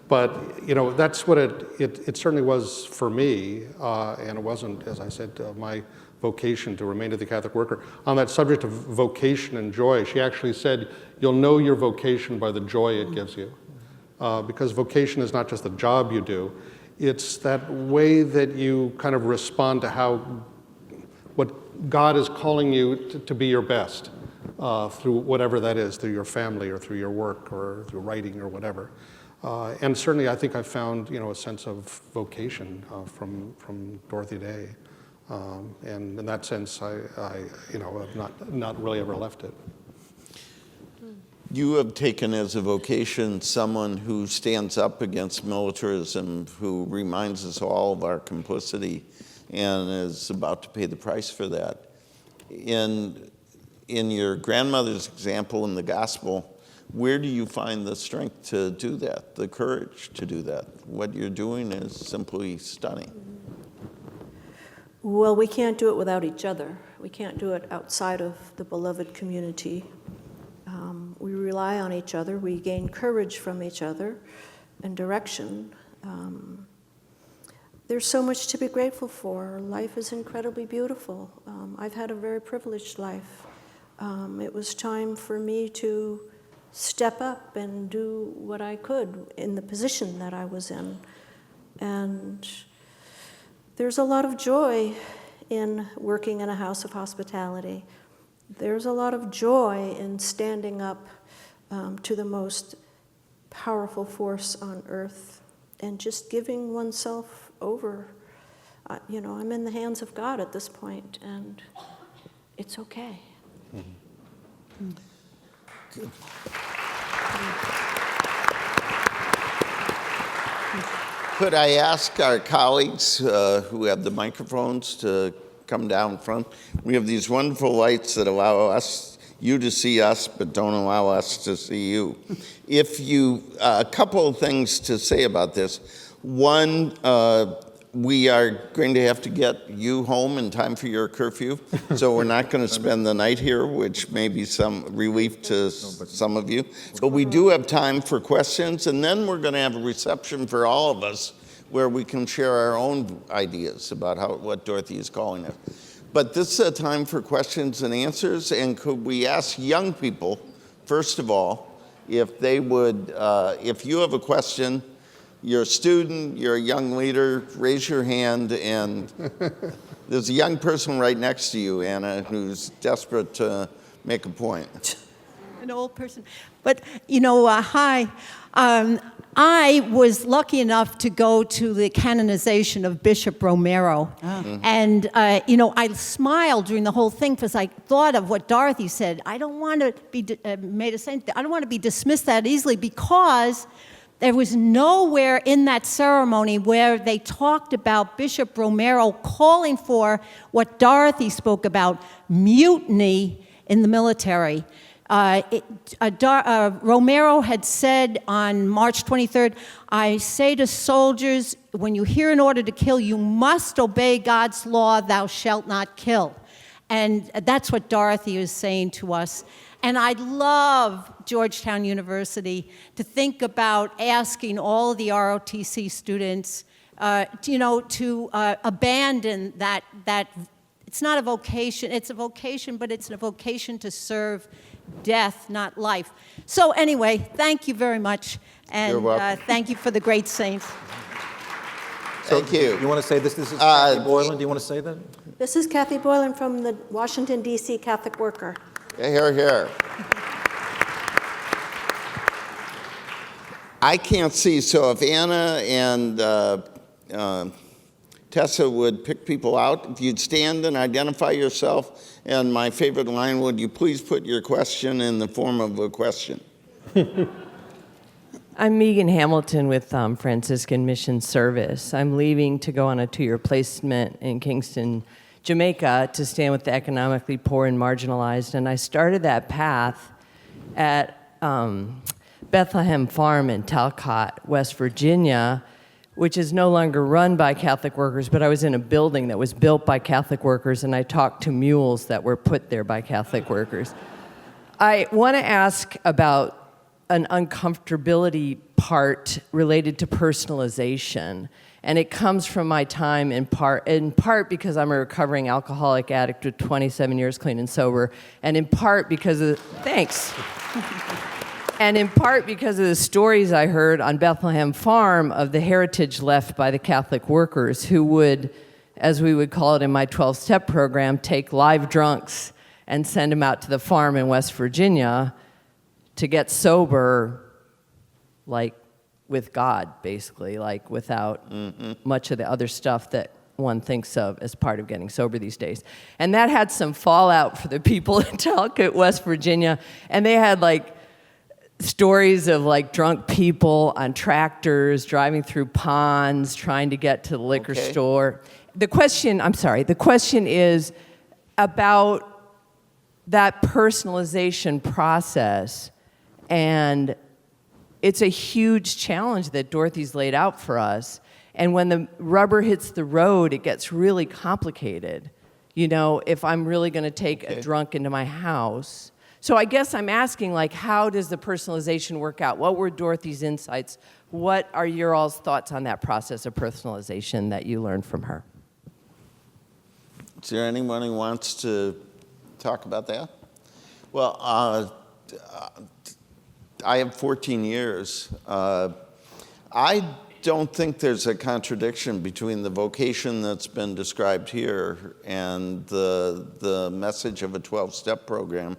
But, that's what it certainly was for me, and it wasn't, as I said, my vocation to remain to the Catholic worker. On that subject of vocation and joy, she actually said, you'll know your vocation by the joy it gives you. Because vocation is not just the job you do, it's that way that you kind of respond to what God is calling you to be your best. through whatever that is, through your family or through your work or through writing or whatever. And certainly, I think I found, a sense of vocation from Dorothy Day, and in that sense, I have not really ever left it. You have taken as a vocation someone who stands up against militarism, who reminds us all of our complicity, and is about to pay the price for that. In your grandmother's example in the gospel, where do you find the strength to do that, the courage to do that? What you're doing is simply stunning. Well, we can't do it without each other. We can't do it outside of the beloved community. We rely on each other. We gain courage from each other and direction. There's so much to be grateful for. Life is incredibly beautiful. I've had a very privileged life. It was time for me to step up and do what I could in the position that I was in. And there's a lot of joy in working in a house of hospitality. There's a lot of joy in standing up to the most powerful force on earth and just giving oneself over. I'm in the hands of God at this point, and it's okay. Mm-hmm. Good. Could I ask our colleagues who have the microphones to come down front? We have these wonderful lights that allow you to see us, but don't allow us to see you. A couple of things to say about this. One, we are going to have to get you home in time for your curfew, so we're not going to spend the night here, which may be some relief to some of you. But we do have time for questions, and then we're going to have a reception for all of us where we can share our own ideas about what Dorothy is calling it. But this is a time for questions and answers, and could we ask young people, first of all, if they would, if you have a question, you're a student, you're a young leader, raise your hand, and there's a young person right next to you, Anna, who's desperate to make a point. An old person. But, hi. I was lucky enough to go to the canonization of Bishop Romero. And, I smiled during the whole thing because I thought of what Dorothy said. I don't want to be made a saint. I don't want to be dismissed that easily, because there was nowhere in that ceremony where they talked about Bishop Romero calling for what Dorothy spoke about, mutiny in the military. Romero had said on March 23rd, I say to soldiers, when you hear an order to kill, you must obey God's law, thou shalt not kill. And that's what Dorothy is saying to us. And I'd love Georgetown University to think about asking all of the ROTC students, to abandon that. It's not a vocation. It's a vocation, but it's a vocation to serve death, not life. So anyway, thank you very much, and thank you for the great saints. Thank you. You want to say this? This is Kathy Boylan. Do you want to say that? This is Kathy Boylan from the Washington, D.C. Catholic Worker. Here, here. I can't see, so if Anna and Tessa would pick people out, if you'd stand and identify yourself, and my favorite line, would you please put your question in the form of a question? I'm Megan Hamilton with Franciscan Mission Service. I'm leaving to go on a 2-year placement in Kingston, Jamaica, to stand with the economically poor and marginalized. And I started that path at Bethlehem Farm in Talcott, West Virginia, which is no longer run by Catholic workers, but I was in a building that was built by Catholic workers, and I talked to mules that were put there by Catholic workers. I want to ask about an uncomfortability part related to personalization. And it comes from my time in part because I'm a recovering alcoholic addict with 27 years clean and sober, and in part because of, thanks. And in part because of the stories I heard on Bethlehem Farm of the heritage left by the Catholic workers who would, as we would call it in my 12-step program, take live drunks and send him out to the farm in West Virginia to get sober, like with God, basically, like without much of the other stuff that one thinks of as part of getting sober these days. And that had some fallout for the people in Talcott, West Virginia, and they had like stories of like drunk people on tractors driving through ponds trying to get to the liquor store. The question is about that personalization process, and it's a huge challenge that Dorothy's laid out for us. And when the rubber hits the road, it gets really complicated. You know, if I'm really going to take a drunk into my house. So I guess I'm asking, like, how does the personalization work out? What were Dorothy's insights? What are your all's thoughts on that process of personalization that you learned from her? Is there anyone who wants to talk about that? Well, I have 14 years. I don't think there's a contradiction between the vocation that's been described here and the message of a 12-step program.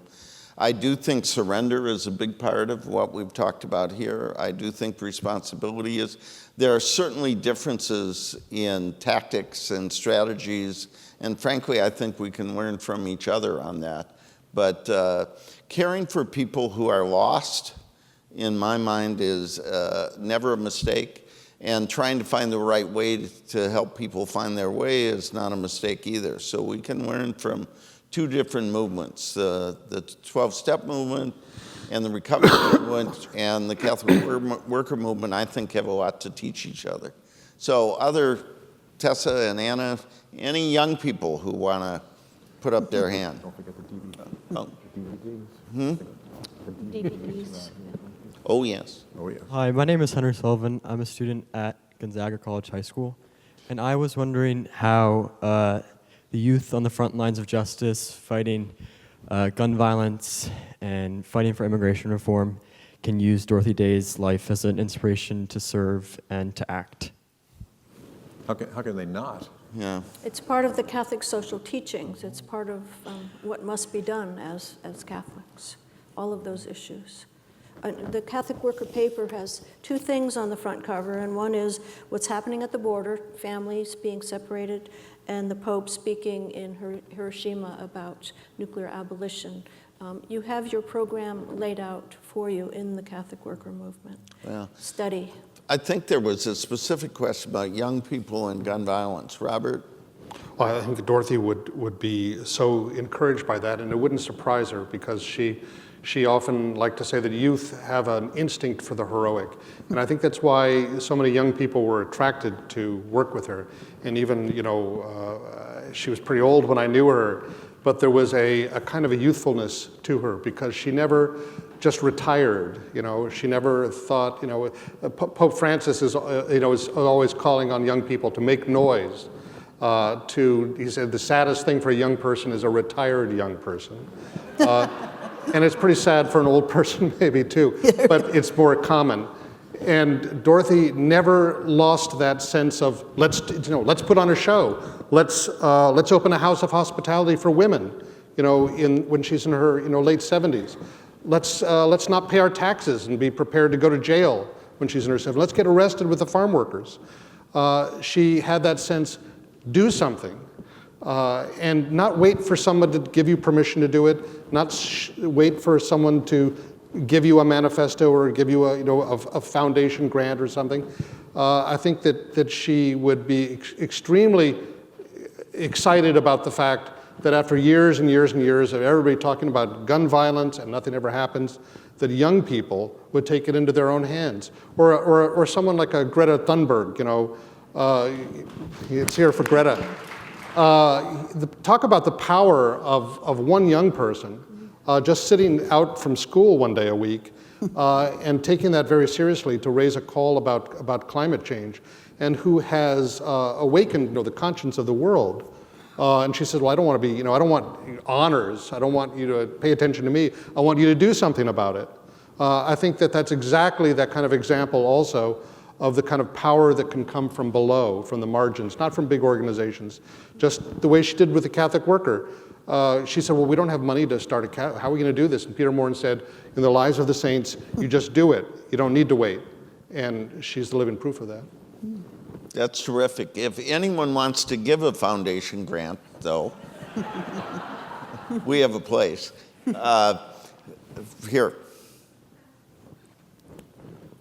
I do think surrender is a big part of what we've talked about here. I do think responsibility is. There are certainly differences in tactics and strategies, and frankly, I think we can learn from each other on that. But caring for people who are lost, in my mind, is never a mistake. And trying to find the right way to help people find their way is not a mistake either. So we can learn from two different movements, the 12-step movement and the recovery movement and the Catholic worker movement, I think, have a lot to teach each other. So Tessa and Anna, any young people who want to put up their hand. Don't forget the DVDs. DVDs. Oh, yes. Oh, yes. Hi, my name is Hunter Sullivan. I'm a student at Gonzaga College High School. And I was wondering how the youth on the front lines of justice, fighting gun violence and fighting for immigration reform, can use Dorothy Day's life as an inspiration to serve and to act. How can they not? Yeah. It's part of the Catholic social teachings. It's part of what must be done as Catholics, all of those issues. The Catholic Worker paper has two things on the front cover, and one is what's happening at the border, families being separated, and the Pope speaking in Hiroshima about nuclear abolition. You have your program laid out for you in the Catholic Worker movement. Well, Study. I think there was a specific question about young people and gun violence. Robert? Well, I think Dorothy would be so encouraged by that, and it wouldn't surprise her because she often liked to say that youth have an instinct for the heroic. And I think that's why so many young people were attracted to work with her. And even, she was pretty old when I knew her, but there was a kind of a youthfulness to her because she never just retired. She never thought, Pope Francis is always calling on young people to make noise. He said, the saddest thing for a young person is a retired young person. And it's pretty sad for an old person maybe too, but it's more common. And Dorothy never lost that sense of let's put on a show. Let's open a house of hospitality for women, when she's in her late 70s. Let's not pay our taxes and be prepared to go to jail when she's in her 70s. Let's get arrested with the farm workers. She had that sense, do something. And not wait for someone to give you permission to do it, not wait for someone to give you a manifesto or give you a foundation grant or something. I think that she would be extremely excited about the fact that after years and years and years of everybody talking about gun violence and nothing ever happens, that young people would take it into their own hands. Or someone like a Greta Thunberg, it's here for Greta. Talk about the power of one young person just sitting out from school one day a week and taking that very seriously to raise a call about climate change, and who has awakened the conscience of the world. And she said, well, I don't want to be, I don't want honors. I don't want you to pay attention to me. I want you to do something about it. I think that's exactly that kind of example also of the kind of power that can come from below, from the margins, not from big organizations. Just the way she did with the Catholic worker. She said, well, we don't have money to start how are we going to do this? And Peter Morin said, in the lives of the saints, you just do it. You don't need to wait. And she's the living proof of that. That's terrific. If anyone wants to give a foundation grant, though, we have a place. Here.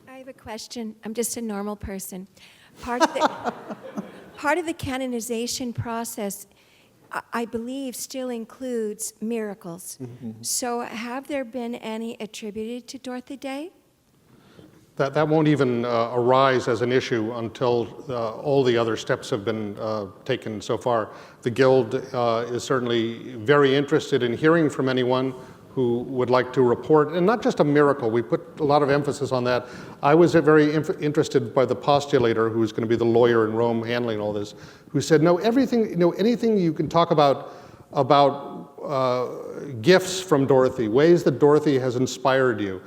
I have a question. I'm just a normal person. Part of the canonization process, I believe, still includes miracles. So have there been any attributed to Dorothy Day? That won't even arise as an issue until all the other steps have been taken so far. The Guild is certainly very interested in hearing from anyone who would like to report, and not just a miracle. We put a lot of emphasis on that. I was very interested by the postulator, who was going to be the lawyer in Rome handling all this, who said, no, everything, anything you can talk about gifts from Dorothy, ways that Dorothy has inspired you,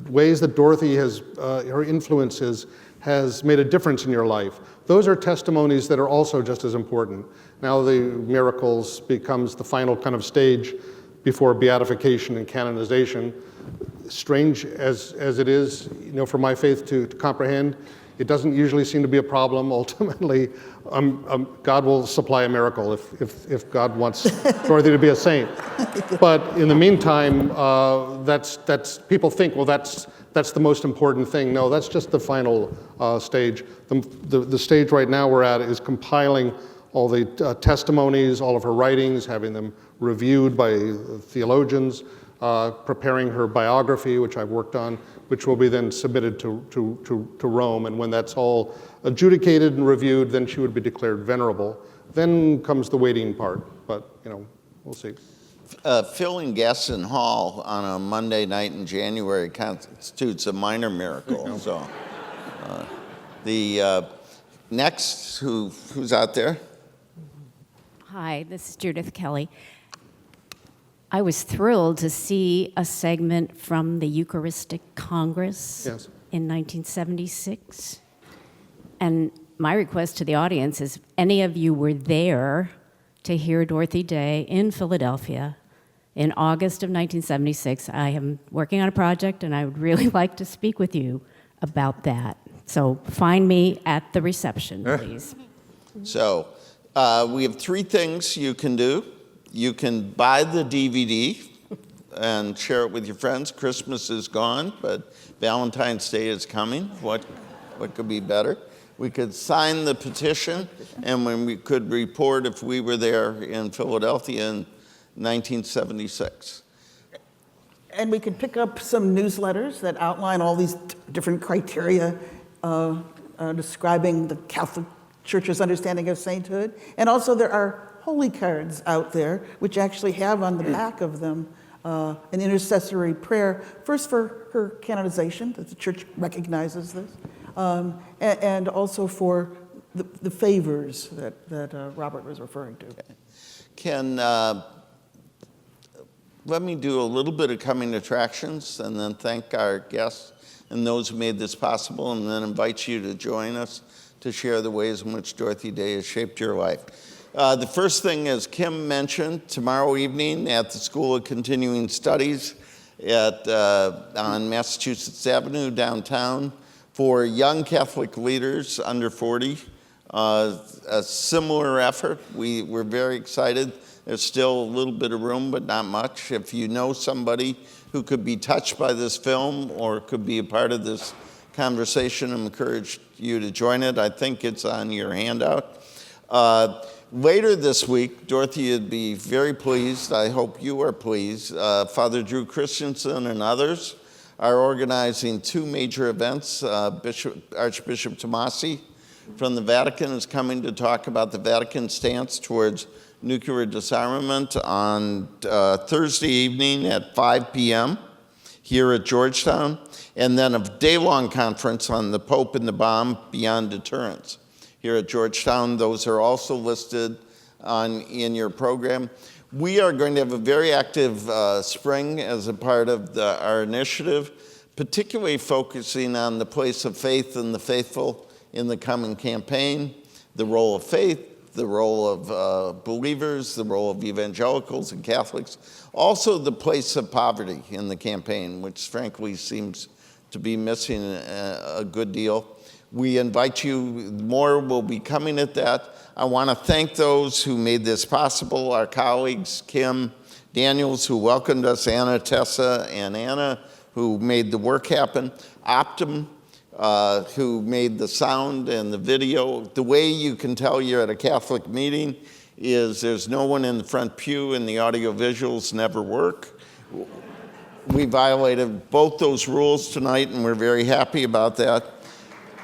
ways that Dorothy has, her influences has made a difference in your life. Those are testimonies that are also just as important. Now the miracles becomes the final kind of stage before beatification and canonization. Strange as it is, for my faith to comprehend, it doesn't usually seem to be a problem. Ultimately, God will supply a miracle if God wants Dorothy to be a saint. But in the meantime, that's people think, well, that's the most important thing. No, that's just the final stage. The stage right now we're at is compiling all the testimonies, all of her writings, having them reviewed by theologians, preparing her biography, which I've worked on, which will be then submitted to Rome. And when that's all adjudicated and reviewed, then she would be declared venerable. Then comes the waiting part, but we'll see. Filling Gaston Hall on a Monday night in January constitutes a minor miracle. So, the next, who's out there? Hi, this is Judith Kelly. I was thrilled to see a segment from the Eucharistic Congress in 1976. And my request to the audience is, if any of you were there to hear Dorothy Day in Philadelphia in August of 1976, I am working on a project and I would really like to speak with you about that. So find me at the reception, please. So we have three things you can do. You can buy the DVD and share it with your friends. Christmas is gone, but Valentine's Day is coming. What could be better? We could sign the petition, and when we could report if we were there in Philadelphia in 1976. And we could pick up some newsletters that outline all these different criteria describing the Catholic Church's understanding of sainthood. And also there are holy cards out there, which actually have on the back of them an intercessory prayer, first for her canonization, that the Church recognizes this, and also for the favors that Robert was referring to. Can let me do a little bit of coming attractions and then thank our guests and those who made this possible, and then invite you to join us to share the ways in which Dorothy Day has shaped your life. The first thing, as Kim mentioned, tomorrow evening at the School of Continuing Studies on Massachusetts Avenue downtown for young Catholic leaders under 40. A similar effort. We're very excited. There's still a little bit of room, but not much. If you know somebody who could be touched by this film or could be a part of this conversation, I encourage you to join it. I think it's on your handout. Later this week, Dorothy would be very pleased, I hope you are pleased, Father Drew Christensen and others are organizing two major events. Archbishop Tomasi from the Vatican is coming to talk about the Vatican's stance towards nuclear disarmament on Thursday evening at 5 p.m. here at Georgetown, and then a day-long conference on the Pope and the Bomb Beyond Deterrence here at Georgetown. Those are also listed in your program. We are going to have a very active spring as a part of our initiative, particularly focusing on the place of faith and the faithful in the coming campaign, the role of faith, the role of believers, the role of evangelicals and Catholics, also the place of poverty in the campaign, which frankly seems to be missing a good deal. We invite you, more will be coming at that. I want to thank those who made this possible, our colleagues, Kim Daniels, who welcomed us, Anna, Tessa, and Anna, who made the work happen, Optum, who made the sound and the video. The way you can tell you're at a Catholic meeting is there's no one in the front pew and the audio visuals never work. We violated both those rules tonight, and we're very happy about that.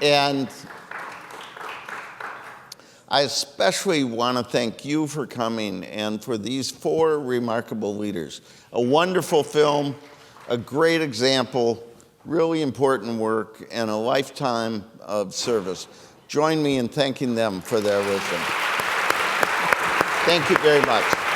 And I especially want to thank you for coming and for these 4 remarkable leaders. A wonderful film, a great example, really important work, and a lifetime of service. Join me in thanking them for their wisdom. Thank you very much.